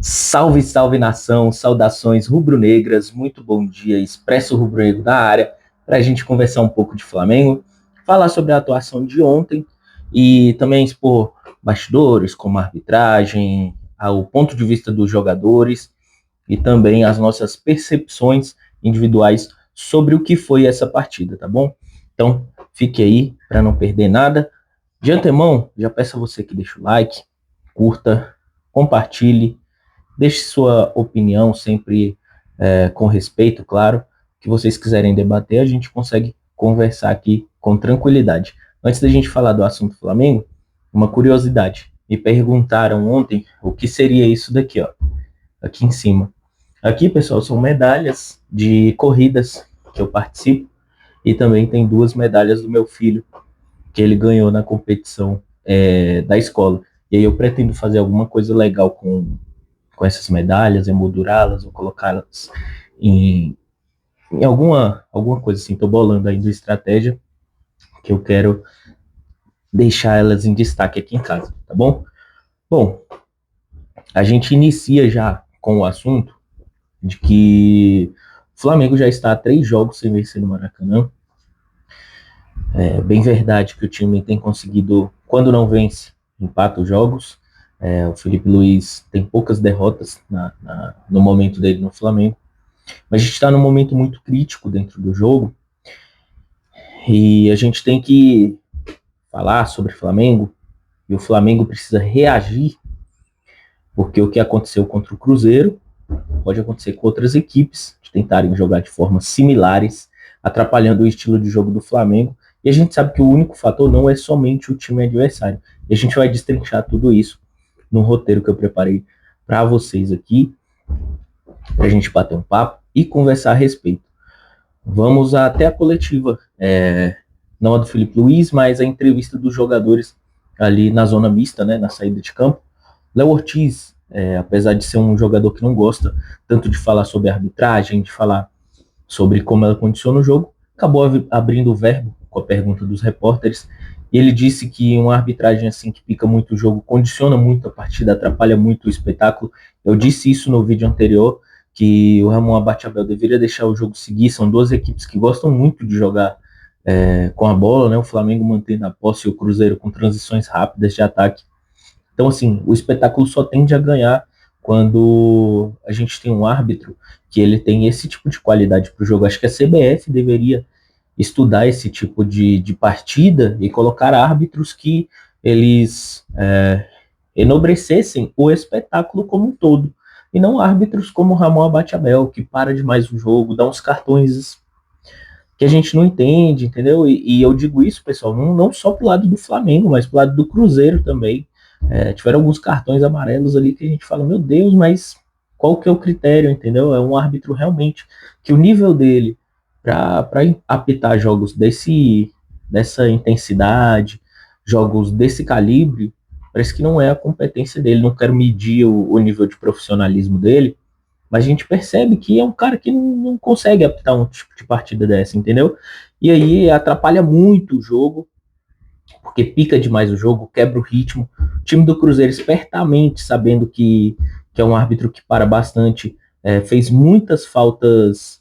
Salve, salve nação, saudações rubro-negras, muito bom dia, Expresso Rubro-Negro na área, para a gente conversar um pouco de Flamengo, falar sobre a atuação de ontem e também expor bastidores, como a arbitragem, o ponto de vista dos jogadores e também as nossas percepções individuais sobre o que foi essa partida, tá bom? Então, fique aí para não perder nada. De antemão, já peço a você que deixe o like, curta, compartilhe, deixe sua opinião sempre com respeito, claro. Que vocês quiserem debater, a gente consegue conversar aqui com tranquilidade. Antes da gente falar do assunto Flamengo, uma curiosidade. Me perguntaram ontem o que seria isso daqui, ó, aqui em cima. Aqui, pessoal, são medalhas de corridas que eu participo e também tem 2 medalhas do meu filho que ele ganhou na competição da escola. E aí eu pretendo fazer alguma coisa legal com essas medalhas, emoldurá-las ou colocá-las em alguma coisa assim. Estou bolando ainda estratégia que eu quero deixar elas em destaque aqui em casa, tá bom? Bom, a gente inicia já com o assunto de que o Flamengo já está há 3 jogos sem vencer no Maracanã. É bem verdade que o time tem conseguido, quando não vence, empata os jogos. O Felipe Luiz tem poucas derrotas no momento dele no Flamengo. Mas a gente está num momento muito crítico dentro do jogo e a gente tem que falar sobre o Flamengo e o Flamengo precisa reagir, porque o que aconteceu contra o Cruzeiro pode acontecer com outras equipes que tentarem jogar de formas similares, atrapalhando o estilo de jogo do Flamengo. E a gente sabe que o único fator não é somente o time adversário. E a gente vai destrinchar tudo isso no roteiro que eu preparei para vocês aqui, para a gente bater um papo e conversar a respeito. Vamos até a coletiva, não a do Felipe Luiz, mas a entrevista dos jogadores ali na zona mista, né, na saída de campo. Léo Ortiz, apesar de ser um jogador que não gosta tanto de falar sobre arbitragem, de falar sobre como ela condiciona o jogo, acabou abrindo o verbo com a pergunta dos repórteres, e ele disse que uma arbitragem assim que pica muito o jogo, condiciona muito a partida, atrapalha muito o espetáculo. Eu disse isso no vídeo anterior, que o Ramon Abate-Abel deveria deixar o jogo seguir. São 2 equipes que gostam muito de jogar com a bola, né? O Flamengo mantendo a posse e o Cruzeiro com transições rápidas de ataque. Então, assim, o espetáculo só tende a ganhar quando a gente tem um árbitro que ele tem esse tipo de qualidade para o jogo. Acho que a CBF deveria estudar esse tipo de partida e colocar árbitros que eles enobrecessem o espetáculo como um todo. E não árbitros como o Ramon Abate-Abel, que para demais o jogo, dá uns cartões que a gente não entende, entendeu? E eu digo isso, pessoal, não só pro lado do Flamengo, mas pro lado do Cruzeiro também. Tiveram alguns cartões amarelos ali que a gente fala, meu Deus, mas qual que é o critério, entendeu? É um árbitro realmente que o nível dele para apitar jogos dessa intensidade, jogos desse calibre, parece que não é a competência dele. Não quero medir o nível de profissionalismo dele, mas a gente percebe que é um cara que não consegue apitar um tipo de partida dessa, entendeu? E aí atrapalha muito o jogo, porque pica demais o jogo, quebra o ritmo. O time do Cruzeiro, espertamente, sabendo que é um árbitro que para bastante, fez muitas faltas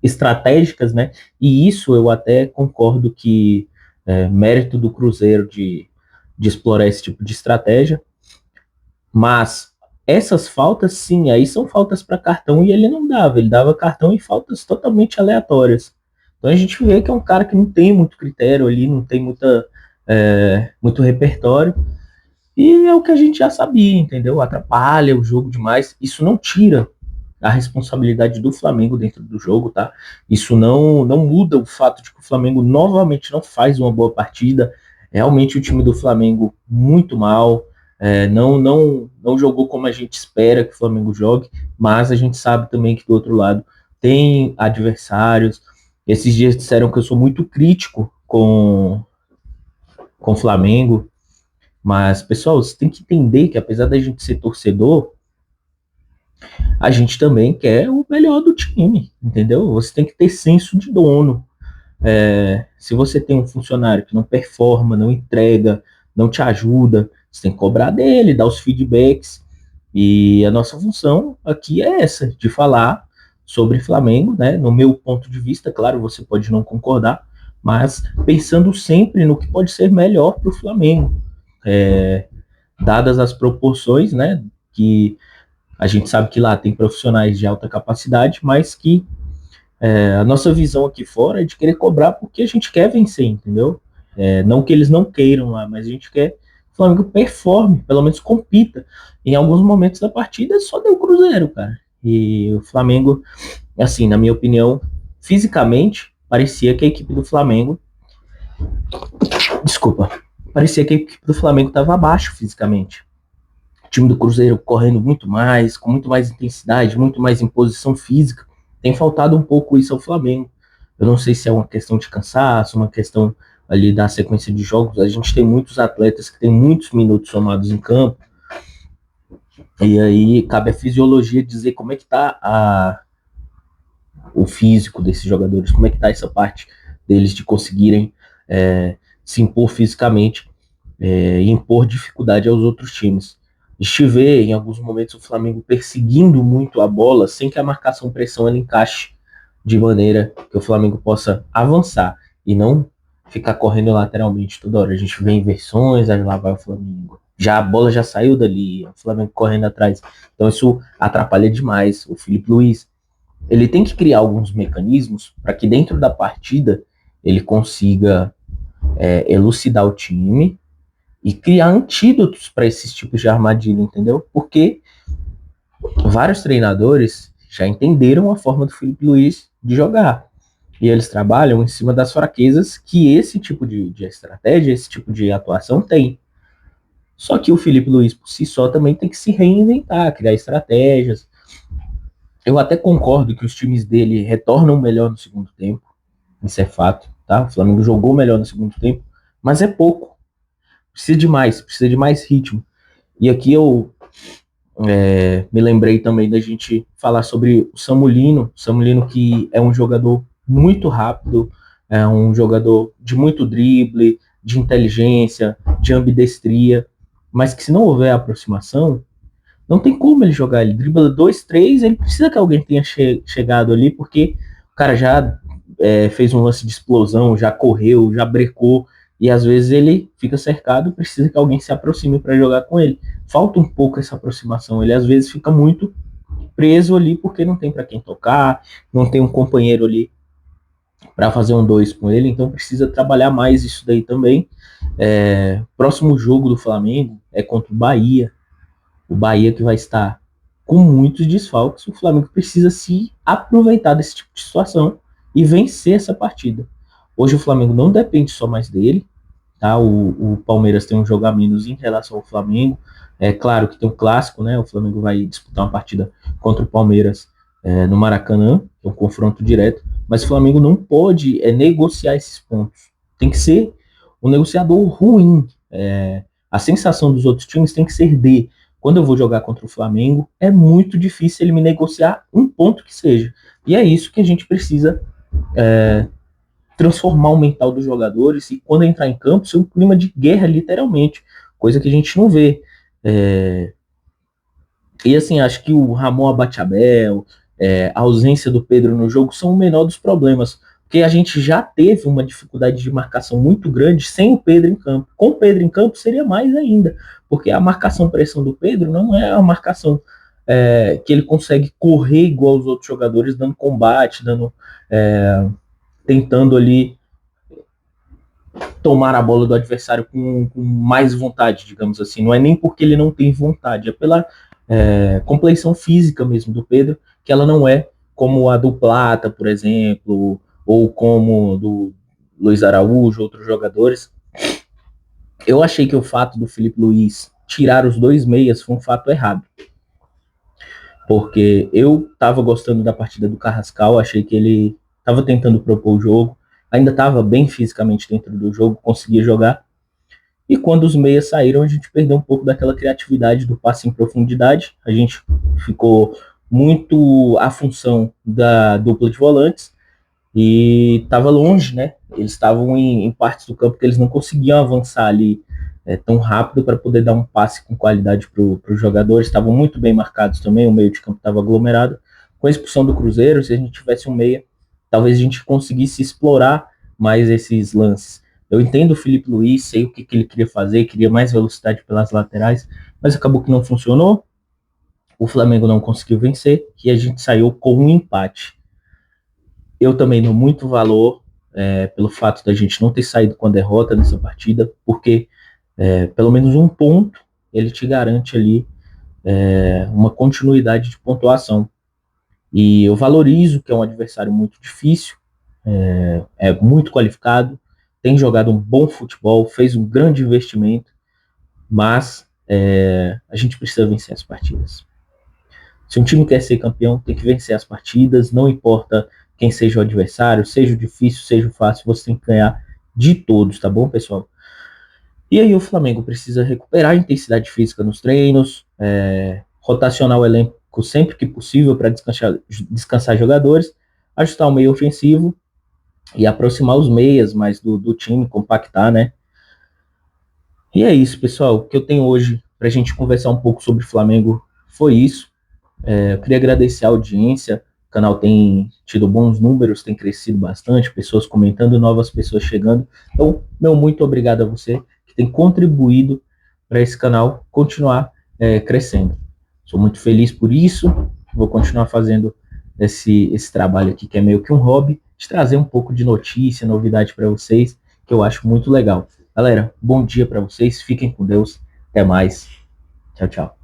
estratégicas, né? E isso eu até concordo que mérito do Cruzeiro de explorar esse tipo de estratégia, mas essas faltas, sim, aí são faltas para cartão e ele não dava, ele dava cartão em faltas totalmente aleatórias. Então a gente vê que é um cara que não tem muito critério ali, não tem muito repertório, e é o que a gente já sabia, entendeu? Atrapalha o jogo demais. Isso não tira a responsabilidade do Flamengo dentro do jogo, tá? Isso não muda o fato de que o Flamengo novamente não faz uma boa partida. Realmente o time do Flamengo muito mal, não jogou como a gente espera que o Flamengo jogue, mas a gente sabe também que do outro lado tem adversários. Esses dias disseram que eu sou muito crítico com o Flamengo, mas, pessoal, você tem que entender que apesar da gente ser torcedor, a gente também quer o melhor do time, entendeu? Você tem que ter senso de dono. Se você tem um funcionário que não performa, não entrega, não te ajuda, você tem que cobrar dele, dar os feedbacks. E a nossa função aqui é essa, de falar sobre Flamengo, né? No meu ponto de vista, claro, você pode não concordar, mas pensando sempre no que pode ser melhor para o Flamengo, dadas as proporções, né? Que a gente sabe que lá tem profissionais de alta capacidade, mas que a nossa visão aqui fora é de querer cobrar porque a gente quer vencer, entendeu? Não que eles não queiram lá, mas a gente quer que o Flamengo performe, pelo menos compita. Em alguns momentos da partida só deu Cruzeiro, cara. E o Flamengo, assim, na minha opinião, fisicamente, parecia que a equipe do Flamengo. Desculpa. Parecia que a equipe do Flamengo estava abaixo fisicamente. O time do Cruzeiro correndo muito mais, com muito mais intensidade, muito mais imposição física. Tem faltado um pouco isso ao Flamengo. Eu não sei se é uma questão de cansaço, uma questão ali da sequência de jogos. A gente tem muitos atletas que têm muitos minutos somados em campo. E aí cabe à fisiologia dizer como é que tá o físico desses jogadores, como é que tá essa parte deles de conseguirem se impor fisicamente e impor dificuldade aos outros times. Estive em alguns momentos o Flamengo perseguindo muito a bola sem que a marcação-pressão ela encaixe de maneira que o Flamengo possa avançar e não ficar correndo lateralmente toda hora. A gente vê inversões, aí lá vai o Flamengo. Já a bola já saiu dali, o Flamengo correndo atrás. Então isso atrapalha demais. O Filipe Luiz, ele tem que criar alguns mecanismos para que dentro da partida ele consiga elucidar o time e criar antídotos para esses tipos de armadilha, entendeu? Porque vários treinadores já entenderam a forma do Filipe Luiz de jogar. E eles trabalham em cima das fraquezas que esse tipo de estratégia, esse tipo de atuação tem. Só que o Filipe Luiz, por si só, também tem que se reinventar, criar estratégias. Eu até concordo que os times dele retornam melhor no segundo tempo. Isso é fato, tá? O Flamengo jogou melhor no segundo tempo, mas é pouco. Precisa de mais ritmo. E aqui eu me lembrei também da gente falar sobre o Samulino que é um jogador muito rápido, é um jogador de muito drible, de inteligência, de ambidestria, mas que se não houver aproximação, não tem como ele jogar. Ele dribla 2, 3, ele precisa que alguém tenha chegado ali, porque o cara já fez um lance de explosão, já correu, já brecou, e às vezes ele fica cercado, precisa que alguém se aproxime para jogar com ele. Falta um pouco essa aproximação. Ele às vezes fica muito preso ali porque não tem para quem tocar, não tem um companheiro ali para fazer um 2 com ele, então precisa trabalhar mais isso daí também. Próximo jogo do Flamengo é contra o Bahia. O Bahia que vai estar com muitos desfalques. O Flamengo precisa se aproveitar desse tipo de situação e vencer essa partida. Hoje o Flamengo não depende só mais dele, tá? O Palmeiras tem um jogo a menos em relação ao Flamengo. É claro que tem um clássico, né? O Flamengo vai disputar uma partida contra o Palmeiras no Maracanã, que é um confronto direto, mas o Flamengo não pode negociar esses pontos. Tem que ser um negociador ruim. A sensação dos outros times tem que ser de quando eu vou jogar contra o Flamengo, é muito difícil ele me negociar um ponto que seja. E é isso que a gente precisa transformar o mental dos jogadores e quando entrar em campo ser um clima de guerra, literalmente, coisa que a gente não vê. E assim, acho que o Ramon Abachaebel, a ausência do Pedro no jogo são o menor dos problemas, porque a gente já teve uma dificuldade de marcação muito grande sem o Pedro em campo. Com o Pedro em campo seria mais ainda, porque a marcação-pressão do Pedro não é a marcação que ele consegue correr igual os outros jogadores, dando combate, tentando ali tomar a bola do adversário com mais vontade, digamos assim. Não é nem porque ele não tem vontade, é pela compleição física mesmo do Pedro, que ela não é como a do Plata, por exemplo, ou como do Luiz Araújo, outros jogadores. Eu achei que o fato do Filipe Luiz tirar os 2 meias foi um fato errado. Porque eu estava gostando da partida do Carrascal, achei que ele estava tentando propor o jogo, ainda estava bem fisicamente dentro do jogo, conseguia jogar. E quando os meias saíram, a gente perdeu um pouco daquela criatividade do passe em profundidade. A gente ficou muito à função da dupla de volantes e estava longe, né? Eles estavam em partes do campo que eles não conseguiam avançar ali tão rápido para poder dar um passe com qualidade para os jogadores. Estavam muito bem marcados também, o meio de campo estava aglomerado. Com a expulsão do Cruzeiro, se a gente tivesse um meia, talvez a gente conseguisse explorar mais esses lances. Eu entendo o Felipe Luiz, sei o que ele queria fazer, queria mais velocidade pelas laterais, mas acabou que não funcionou. O Flamengo não conseguiu vencer e a gente saiu com um empate. Eu também dou muito valor pelo fato da gente não ter saído com a derrota nessa partida, porque pelo menos um ponto ele te garante ali uma continuidade de pontuação. E eu valorizo que é um adversário muito difícil, é muito qualificado, tem jogado um bom futebol, fez um grande investimento, mas a gente precisa vencer as partidas. Se um time quer ser campeão, tem que vencer as partidas, não importa quem seja o adversário, seja o difícil, seja o fácil, você tem que ganhar de todos, tá bom, pessoal? E aí o Flamengo precisa recuperar a intensidade física nos treinos, rotacionar o elenco sempre que possível para descansar jogadores, ajustar o meio ofensivo e aproximar os meias mais do time, compactar, né? E é isso, pessoal. O que eu tenho hoje para a gente conversar um pouco sobre o Flamengo foi isso. Eu queria agradecer a audiência. O canal tem tido bons números, tem crescido bastante, pessoas comentando, novas pessoas chegando. Então, meu muito obrigado a você que tem contribuído para esse canal continuar crescendo. Sou muito feliz por isso. Vou continuar fazendo esse trabalho aqui, que é meio que um hobby, de trazer um pouco de notícia, novidade para vocês, que eu acho muito legal. Galera, bom dia para vocês, fiquem com Deus, até mais. Tchau, tchau.